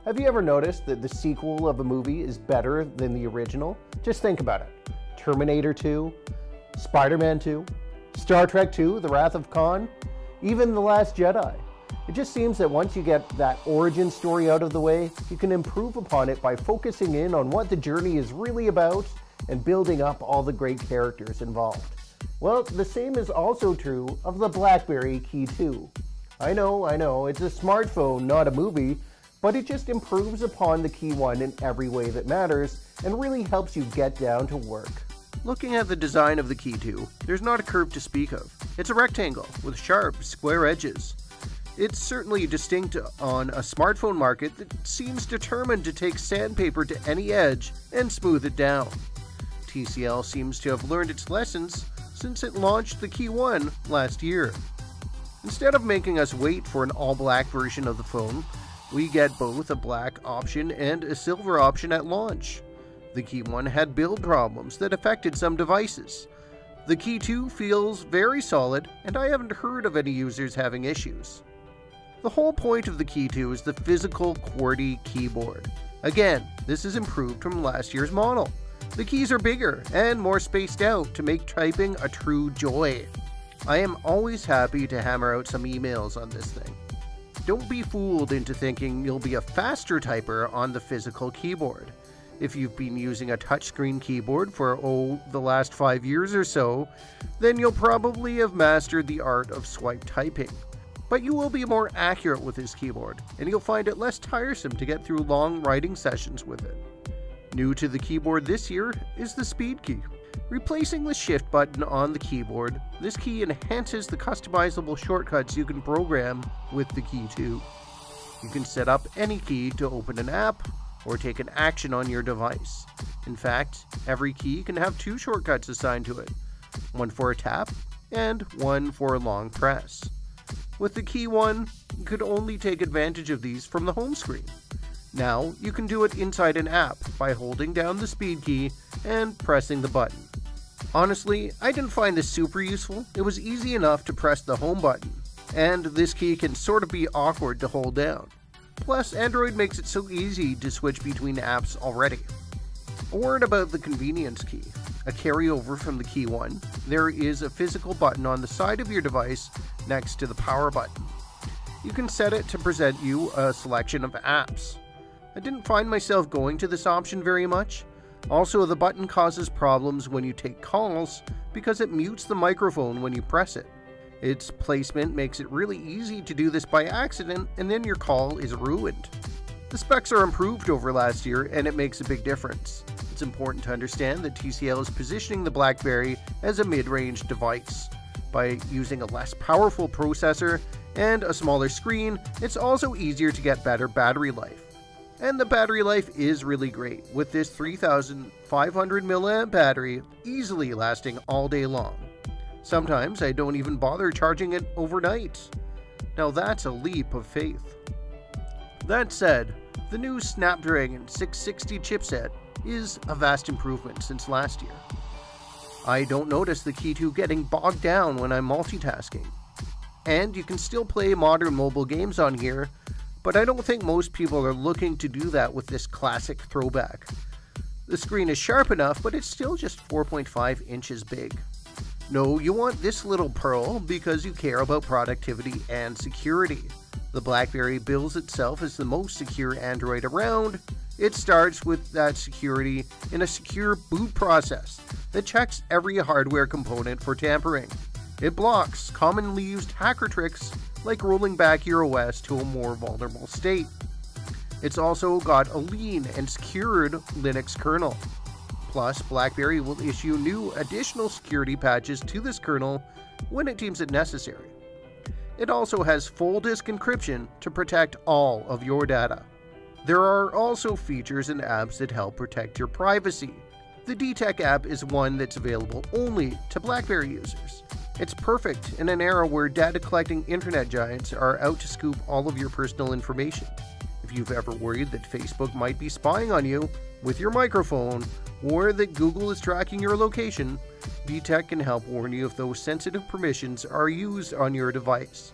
Have you ever noticed that the sequel of a movie is better than the original? Just think about it. Terminator 2, Spider-Man 2, Star Trek 2, The Wrath of Khan, even The Last Jedi. It just seems that once you get that origin story out of the way, you can improve upon it by focusing in on what the journey is really about and building up all the great characters involved. Well, the same is also true of the BlackBerry Key2. I know, it's a smartphone, not a movie, but it just improves upon the Key1 in every way that matters and really helps you get down to work. Looking at the design of the Key2, there's not a curve to speak of. It's a rectangle with sharp, square edges. It's certainly distinct on a smartphone market that seems determined to take sandpaper to any edge and smooth it down. TCL seems to have learned its lessons since it launched the Key1 last year. Instead of making us wait for an all-black version of the phone, we get both a black option and a silver option at launch. The Key1 had build problems that affected some devices. The Key2 feels very solid, and I haven't heard of any users having issues. The whole point of the Key2 is the physical QWERTY keyboard. Again, this is improved from last year's model. The keys are bigger and more spaced out to make typing a true joy. I am always happy to hammer out some emails on this thing. Don't be fooled into thinking you'll be a faster typer on the physical keyboard. If you've been using a touchscreen keyboard for, the last 5 years or so, then you'll probably have mastered the art of swipe typing. But you will be more accurate with this keyboard, and you'll find it less tiresome to get through long writing sessions with it. New to the keyboard this year is the speed key. Replacing the shift button on the keyboard, this key enhances the customizable shortcuts you can program with the Key2. You can set up any key to open an app or take an action on your device. In fact, every key can have 2 shortcuts assigned to it, one for a tap and one for a long press. With the Key1, you could only take advantage of these from the home screen. Now, you can do it inside an app by holding down the speed key and pressing the button. Honestly, I didn't find this super useful. It was easy enough to press the home button, and this key can sort of be awkward to hold down. Plus, Android makes it so easy to switch between apps already. A word about the convenience key. A carryover from the Key1, there is a physical button on the side of your device next to the power button. You can set it to present you a selection of apps. I didn't find myself going to this option very much. Also, the button causes problems when you take calls because it mutes the microphone when you press it. Its placement makes it really easy to do this by accident, and then your call is ruined. The specs are improved over last year, and it makes a big difference. It's important to understand that TCL is positioning the BlackBerry as a mid-range device. By using a less powerful processor and a smaller screen, it's also easier to get better battery life. And the battery life is really great, with this 3,500 mAh battery easily lasting all day long. Sometimes I don't even bother charging it overnight. Now that's a leap of faith. That said, the new Snapdragon 660 chipset is a vast improvement since last year. I don't notice the Key2 getting bogged down when I'm multitasking. And you can still play modern mobile games on here, but I don't think most people are looking to do that with this classic throwback. The screen is sharp enough, but it's still just 4.5 inches big. No, you want this little pearl because you care about productivity and security. The BlackBerry bills itself as the most secure Android around. It starts with that security in a secure boot process that checks every hardware component for tampering. It blocks commonly used hacker tricks like rolling back your OS to a more vulnerable state. It's also got a lean and secured Linux kernel. Plus, BlackBerry will issue new additional security patches to this kernel when it deems it necessary. It also has full disk encryption to protect all of your data. There are also features and apps that help protect your privacy. The DTech app is one that's available only to BlackBerry users. It's perfect in an era where data collecting internet giants are out to scoop all of your personal information. If you've ever worried that Facebook might be spying on you with your microphone, or that Google is tracking your location, DTech can help warn you if those sensitive permissions are used on your device.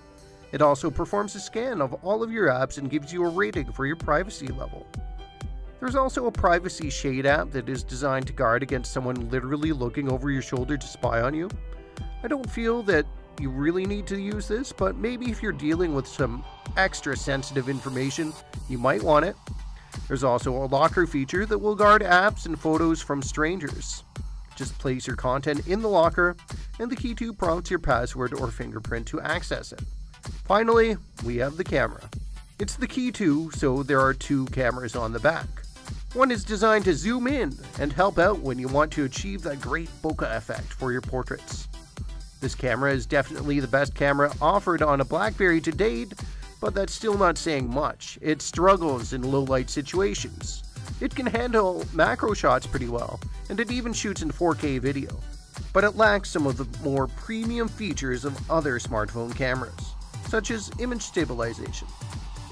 It also performs a scan of all of your apps and gives you a rating for your privacy level. There's also a privacy shade app that is designed to guard against someone literally looking over your shoulder to spy on you. I don't feel that you really need to use this, but maybe if you're dealing with some extra sensitive information, you might want it. There's also a locker feature that will guard apps and photos from strangers. Just place your content in the locker, and the Key2 prompts your password or fingerprint to access it. Finally, we have the camera. It's the Key2, so there are two cameras on the back. One is designed to zoom in and help out when you want to achieve that great bokeh effect for your portraits. This camera is definitely the best camera offered on a BlackBerry to date, but that's still not saying much. It struggles in low light situations. It can handle macro shots pretty well, and it even shoots in 4K video. But it lacks some of the more premium features of other smartphone cameras, such as image stabilization.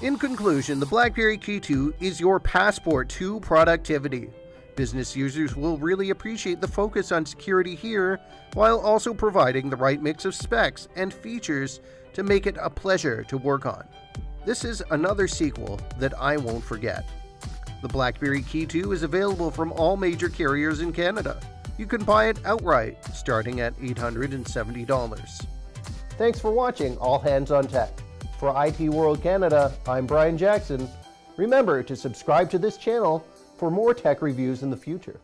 In conclusion, the BlackBerry Key2 is your passport to productivity. Business users will really appreciate the focus on security here, while also providing the right mix of specs and features to make it a pleasure to work on. This is another sequel that I won't forget. The BlackBerry Key2 is available from all major carriers in Canada. You can buy it outright, starting at $870. Thanks for watching All Hands on Tech. For IT World Canada, I'm Brian Jackson. Remember to subscribe to this channel for more tech reviews in the future.